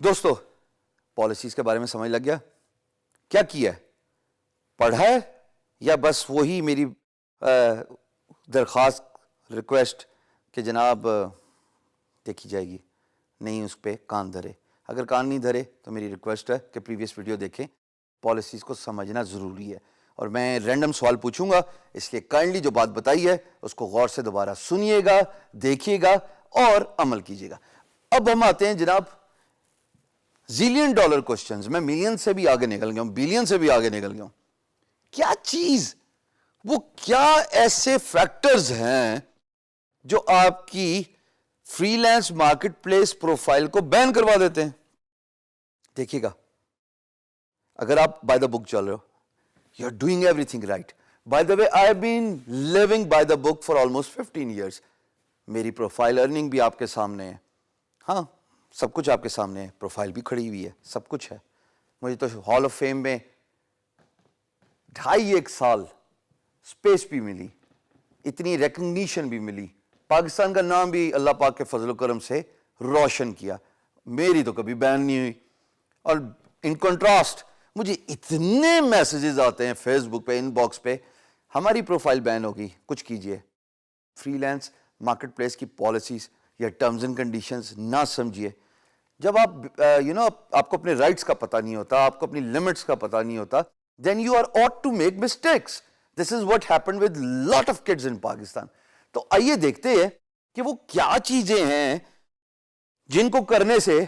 دوستو پالیسیز کے بارے میں سمجھ لگ گیا؟ کیا کیا ہے؟ پڑھا ہے یا بس وہی میری درخواست ریکویسٹ کہ جناب دیکھی جائے گی، نہیں اس پہ کان دھرے؟ اگر کان نہیں دھرے تو میری ریکویسٹ ہے کہ پریویس ویڈیو دیکھیں، پالیسیز کو سمجھنا ضروری ہے. اور میں رینڈم سوال پوچھوں گا، اس لیے کائنڈلی جو بات بتائی ہے اس کو غور سے دوبارہ سنیے گا، دیکھیے گا اور عمل کیجیے گا. اب ہم آتے ہیں جناب زیلین ڈالر کوسچنز. میں ملین سے بھی آگے نکل گیا ہوں، بلین سے بھی آگے نکل گیا ہوں. کیا چیز، وہ کیا ایسے فیکٹرز ہیں جو آپ کی free lance market place profile کو بین کروا دیتے ہیں؟ دیکھیے گا، اگر آپ بائی دا بک چل رہے ہو، you are doing everything right. By the way I have been living by the book for almost 15 years. میری پروفائل ارننگ بھی آپ کے سامنے ہے، ہاں سب کچھ آپ کے سامنے ہے، پروفائل بھی کھڑی ہوئی ہے، سب کچھ ہے. مجھے تو ہال آف فیم میں 2.5 سال اسپیس بھی ملی، اتنی ریکگنیشن بھی ملی، پاکستان کا نام بھی اللہ پاک کے فضل و کرم سے روشن کیا. میری تو کبھی بین نہیں ہوئی. اور ان کنٹراسٹ مجھے اتنے میسیجز آتے ہیں فیس بک پہ، ان باکس پہ، ہماری پروفائل بین ہوگی، کچھ کیجئے. فری لانس مارکیٹ پلیس کی پالیسیز یا ٹرمز اینڈ کنڈیشنز نہ سمجھیے. جب آپ آپ کو اپنے رائٹس کا پتہ نہیں ہوتا، آپ کو اپنی لمٹس کا پتہ نہیں ہوتا، then you are ought to make mistakes. This is what happened with lot of kids in Pakistan. تو آئیے دیکھتے ہیں کہ وہ کیا چیزیں ہیں جن کو کرنے سے،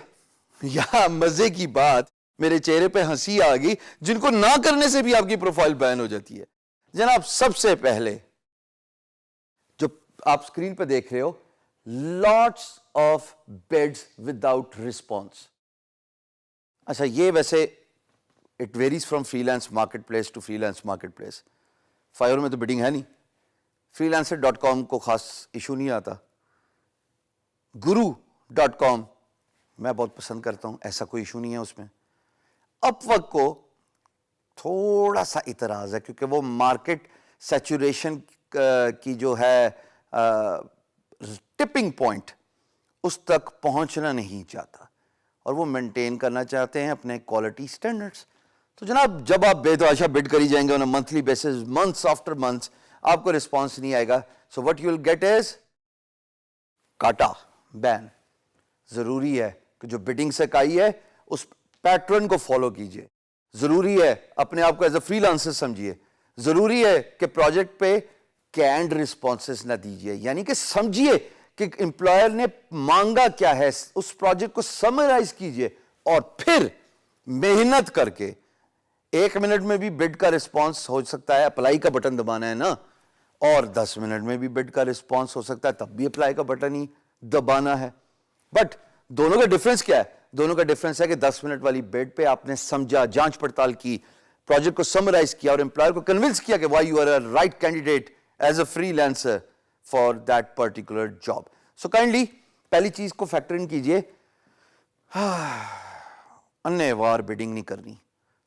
یا مزے کی بات، میرے چہرے پہ ہنسی آ گئی، جن کو نہ کرنے سے بھی آپ کی پروفائل بین ہو جاتی ہے. جناب سب سے پہلے جو آپ سکرین پہ دیکھ رہے ہو، lots of bids without response. اچھا یہ ویسے it varies from freelance marketplace to freelance marketplace. Fiverr میں تو بڈنگ ہے نہیں، freelancer.com کو خاص ایشو نہیں آتا. guru.com میں بہت پسند کرتا ہوں، ایسا کوئی ایشو نہیں ہے اس میں. اپورک کو تھوڑا سا اعتراض ہے کیونکہ وہ مارکیٹ سیچوریشن کی جو ہے ٹپنگ پوائنٹ، اس تک پہنچنا نہیں چاہتا اور وہ مینٹین کرنا چاہتے ہیں اپنے کوالٹی سٹینڈرڈز. تو جناب جب آپ بے تحاشا بڈ کری جائیں گے on a monthly basis, months after months, آپ کو رسپانس نہیں آئے گا. So what you will get is کاٹا، بین. ضروری ہے کہ جو بڈنگ سے آئی ہے اس پیٹرن کو فالو کیجئے. ضروری ہے اپنے آپ کو ایز اے فری لانسر سمجھیے. ضروری ہے کہ پروجیکٹ پہ کینڈ رسپانسز نہ دیجیے، یعنی کہ سمجھیے کہ امپلائر نے مانگا کیا ہے، اس پروجیکٹ کو سمرائز کیجئے اور پھر محنت کر کے 1 منٹ میں بھی بڈ کا رسپانس ہو سکتا ہے، اپلائی کا بٹن دبانا ہے نا، اور 10 منٹ میں بھی بڈ کا رسپانس ہو سکتا ہے، تب بھی اپلائی کا بٹن ہی دبانا ہے. بٹ دونوں کا ڈفرنس کیا ہے؟ دونوں کا ڈفرنس ہے کہ 10 منٹ والی بڈ پہ آپ نے سمجھا، جانچ پڑتال کی، پروجیکٹ کو سمرائز کیا اور امپلائر کو کنونس کیا کہ why you are a right candidate as a freelancer for that particular job. So kindly پہلی چیز کو فیکٹر ان کیجئے، انے وار بڈنگ نہیں کرنی.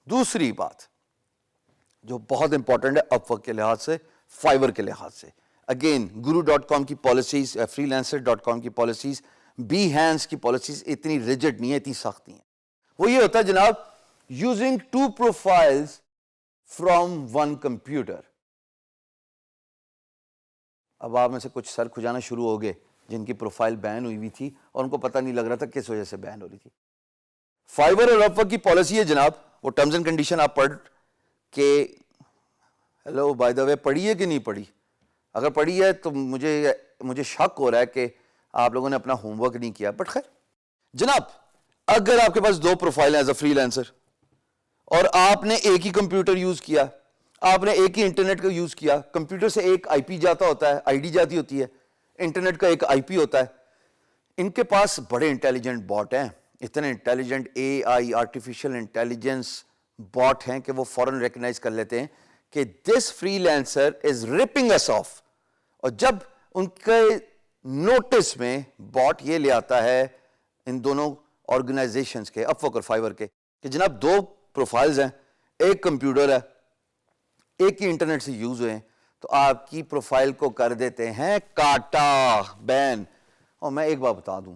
دوسری بات جو بہت امپورٹنٹ ہے اپورک کے لحاظ سے، فائیور کے لحاظ سے، اگین guru.com کی پالیسیز، freelancer.com کی پالیسیز، behance کی پالیسیز اتنی ریجڈ نہیں ہے، اتنی سخت نہیں ہے. وہ یہ ہوتا ہے جناب using 2 profiles from 1 computer. اب آپ میں سے کچھ سر کھجانا شروع ہو گئے جن کی پروفائل بین ہوئی تھی اور ان کو پتہ نہیں لگ رہا تھا کس وجہ سے بین ہو رہی تھی. فائیور اور اپورک کی پالیسی ہے جناب، وہ ٹرمز اینڈ کنڈیشن آپ پڑھ کے، ہیلو بائی دا وے پڑھی ہے کہ نہیں پڑھی؟ اگر پڑھی ہے تو مجھے شک ہو رہا ہے کہ آپ لوگوں نے اپنا ہوم ورک نہیں کیا. بٹ خیر جناب، اگر آپ کے پاس 2 پروفائل ہیں ایز اے فری لانسر اور آپ نے ایک ہی کمپیوٹر یوز کیا، آپ نے ایک ہی انٹرنیٹ کا یوز کیا، کمپیوٹر سے ایک آئی پی جاتا ہوتا ہے، آئی ڈی جاتی ہوتی ہے، انٹرنیٹ کا ایک آئی پی ہوتا ہے. ان کے پاس بڑے انٹیلیجنٹ باٹ ہیں، اتنے intelligent A I artificial intelligence bot ہیں کہ وہ فوراً ریکگنائز کر لیتے ہیں کہ this freelancer is ripping us off. اور جب ان کے نوٹس میں باٹ یہ لے آتا ہے ان دونوں آرگنائزیشنز کے، اپورک اور فائیور کے، کہ جناب 2 پروفائلز ہیں، ایک کمپیوٹر ہے، ایک ہی انٹرنیٹ سے یوز ہوئے ہیں، تو آپ کی پروفائل کو کر دیتے ہیں کاٹا، بین. اور میں ایک بات بتا دوں،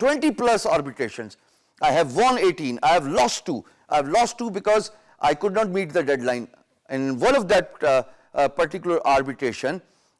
20+ arbitrations. I have won 18. I have lost 2. I have lost 2 because I could not meet the deadline. In one of that particular arbitration,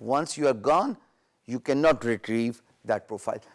Once you are gone, you cannot retrieve that profile.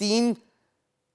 3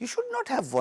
You should not have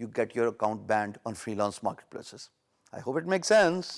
you get your account banned on freelance marketplaces. I hope it makes sense.